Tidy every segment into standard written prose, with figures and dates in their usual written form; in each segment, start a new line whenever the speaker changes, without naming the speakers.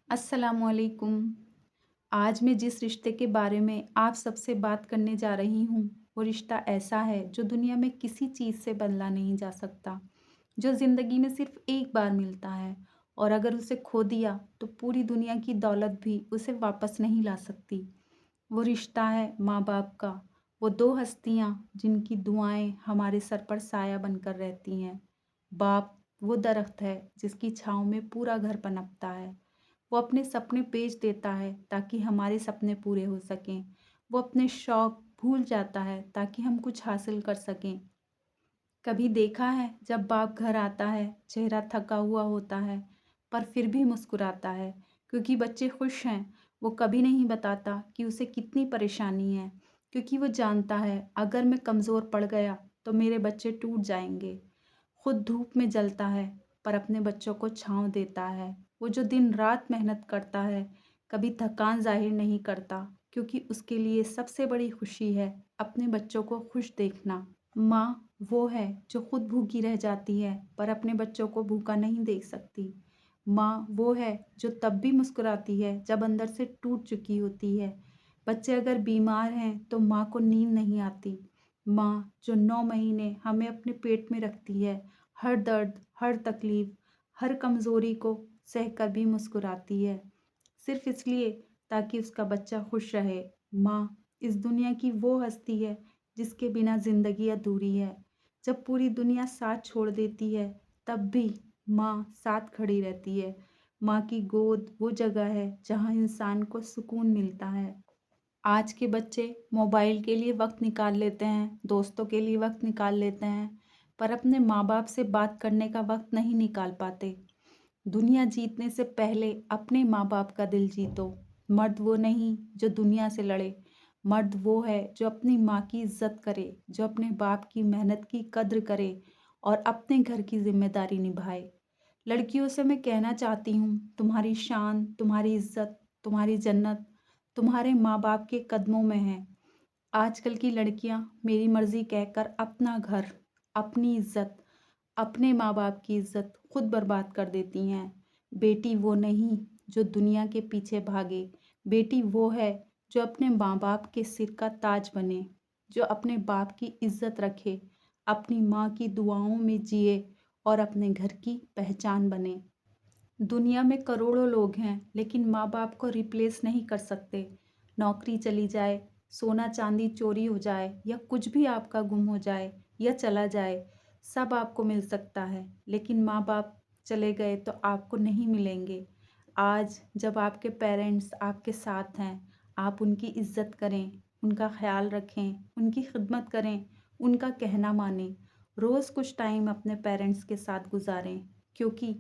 अस्सलामुअलैकुम। आज मैं जिस रिश्ते के बारे में आप सबसे बात करने जा रही हूँ, वो रिश्ता ऐसा है जो दुनिया में किसी चीज़ से बदला नहीं जा सकता, जो ज़िंदगी में सिर्फ एक बार मिलता है और अगर उसे खो दिया तो पूरी दुनिया की दौलत भी उसे वापस नहीं ला सकती। वो रिश्ता है माँ-बाप का, वो 2 हस्तियाँ जिनकी दुआएँ हमारे सर पर साया बनकर रहती हैं। बाप वो दरख्त है जिसकी छाँव में पूरा घर पनपता है। वो अपने सपने बेच देता है ताकि हमारे सपने पूरे हो सकें। वो अपने शौक भूल जाता है ताकि हम कुछ हासिल कर सकें। कभी देखा है जब बाप घर आता है, चेहरा थका हुआ होता है, पर फिर भी मुस्कुराता है क्योंकि बच्चे खुश हैं। वो कभी नहीं बताता कि उसे कितनी परेशानी है, क्योंकि वो जानता है अगर मैं कमज़ोर पड़ गया तो मेरे बच्चे टूट जाएंगे। खुद धूप में जलता है पर अपने बच्चों को छाँव देता है। वो जो दिन रात मेहनत करता है, कभी थकान ज़ाहिर नहीं करता क्योंकि उसके लिए सबसे बड़ी खुशी है अपने बच्चों को खुश देखना। माँ वो है जो खुद भूखी रह जाती है पर अपने बच्चों को भूखा नहीं देख सकती। माँ वो है जो तब भी मुस्कुराती है जब अंदर से टूट चुकी होती है। बच्चे अगर बीमार हैं तो माँ को नींद नहीं आती। माँ जो 9 महीने हमें अपने पेट में रखती है, हर दर्द, हर तकलीफ, हर कमज़ोरी को सहकर भी मुस्कुराती है, सिर्फ इसलिए ताकि उसका बच्चा खुश रहे। माँ इस दुनिया की वो हस्ती है जिसके बिना ज़िंदगी अधूरी है। जब पूरी दुनिया साथ छोड़ देती है, तब भी माँ साथ खड़ी रहती है। माँ की गोद वो जगह है जहाँ इंसान को सुकून मिलता है। आज के बच्चे मोबाइल के लिए वक्त निकाल लेते हैं, दोस्तों के लिए वक्त निकाल लेते हैं, पर अपने माँ बाप से बात करने का वक्त नहीं निकाल पाते। दुनिया जीतने से पहले अपने माँ बाप का दिल जीतो। मर्द वो नहीं जो दुनिया से लड़े, मर्द वो है जो अपनी माँ की इज्जत करे, जो अपने बाप की मेहनत की कद्र करे और अपने घर की जिम्मेदारी निभाए। लड़कियों से मैं कहना चाहती हूँ, तुम्हारी शान, तुम्हारी इज्जत, तुम्हारी जन्नत तुम्हारे माँ बाप के कदमों में है। आजकल की लड़कियां मेरी मर्जी कहकर अपना घर, अपनी इज्जत, अपने माँ बाप की इज्जत खुद बर्बाद कर देती हैं। बेटी वो नहीं जो दुनिया के पीछे भागे, बेटी वो है जो अपने माँ बाप के सिर का ताज बने, जो अपने बाप की इज्जत रखे, अपनी माँ की दुआओं में जिए और अपने घर की पहचान बने। दुनिया में करोड़ों लोग हैं लेकिन माँ बाप को रिप्लेस नहीं कर सकते। नौकरी चली जाए, सोना चांदी चोरी हो जाए या कुछ भी आपका गुम हो जाए या चला जाए, सब आपको मिल सकता है, लेकिन माँ बाप चले गए तो आपको नहीं मिलेंगे। आज जब आपके पेरेंट्स आपके साथ हैं, आप उनकी इज्जत करें, उनका ख्याल रखें, उनकी खिदमत करें, उनका कहना मानें। रोज़ कुछ टाइम अपने पेरेंट्स के साथ गुजारें, क्योंकि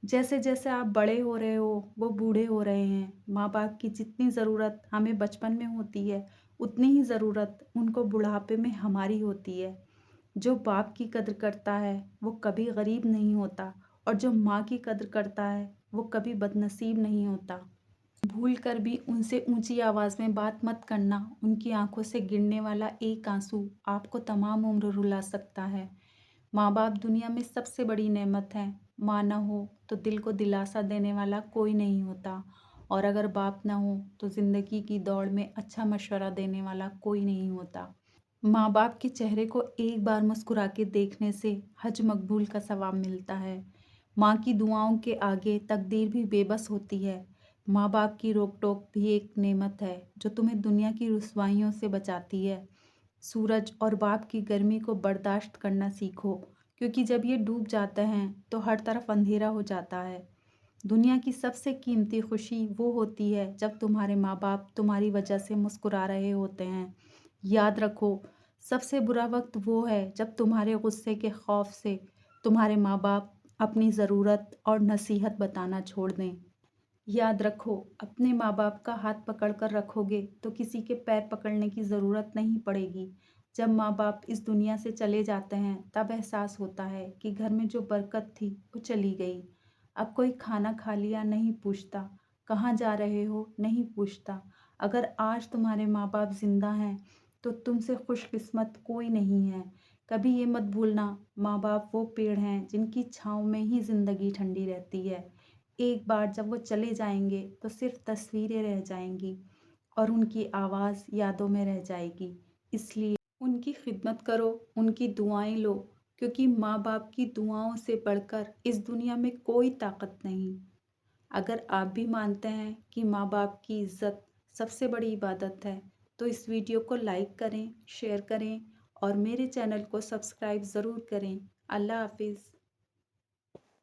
जैसे जैसे आप बड़े हो रहे हो वो बूढ़े हो रहे हैं। माँ बाप की जितनी ज़रूरत हमें बचपन में होती है, उतनी ही ज़रूरत उनको बुढ़ापे में हमारी होती है। जो बाप की कद्र करता है वो कभी गरीब नहीं होता और जो माँ की कद्र करता है वो कभी बदनसीब नहीं होता। भूल कर भी उनसे ऊंची आवाज़ में बात मत करना। उनकी आंखों से गिरने वाला एक आंसू आपको तमाम उम्र रुला सकता है। माँ बाप दुनिया में सबसे बड़ी नेमत है। माँ ना हो तो दिल को दिलासा देने वाला कोई नहीं होता, और अगर बाप ना हो तो ज़िंदगी की दौड़ में अच्छा मशवरा देने वाला कोई नहीं होता। माँ बाप के चेहरे को एक बार मुस्कुरा के देखने से हज मकबूल का सवाब मिलता है। माँ की दुआओं के आगे तकदीर भी बेबस होती है। माँ बाप की रोक टोक भी एक नेमत है जो तुम्हें दुनिया की रुसवाइयों से बचाती है। सूरज और बाप की गर्मी को बर्दाश्त करना सीखो, क्योंकि जब ये डूब जाते हैं तो हर तरफ अंधेरा हो जाता है। दुनिया की सबसे कीमती खुशी वो होती है जब तुम्हारे माँ बाप तुम्हारी वजह से मुस्कुरा रहे होते हैं। याद रखो, सबसे बुरा वक्त वो है जब तुम्हारे गुस्से के खौफ से तुम्हारे माँ बाप अपनी ज़रूरत और नसीहत बताना छोड़ दें। याद रखो, अपने माँ बाप का हाथ पकड़ कर रखोगे तो किसी के पैर पकड़ने की ज़रूरत नहीं पड़ेगी। जब माँ बाप इस दुनिया से चले जाते हैं तब एहसास होता है कि घर में जो बरकत थी वो चली गई। अब कोई खाना खा लिया नहीं पूछता, कहाँ जा रहे हो नहीं पूछता। अगर आज तुम्हारे माँ बाप जिंदा हैं तो तुमसे खुशकिस्मत कोई नहीं है। कभी ये मत भूलना, माँ बाप वो पेड़ हैं जिनकी छाँव में ही ज़िंदगी ठंडी रहती है। एक बार जब वो चले जाएँगे तो सिर्फ़ तस्वीरें रह जाएँगी और उनकी आवाज़ यादों में रह जाएगी। इसलिए उनकी खिदमत करो, उनकी दुआएँ लो, क्योंकि माँ-बाप की दुआओं से बढ़कर इस दुनिया में कोई ताकत नहीं। अगर आप भी मानते हैं कि माँ-बाप की इज़्ज़त सबसे बड़ी इबादत है, तो इस वीडियो को लाइक करें, शेयर करें और मेरे चैनल को सब्सक्राइब ज़रूर करें। अल्लाह हाफ़िज़।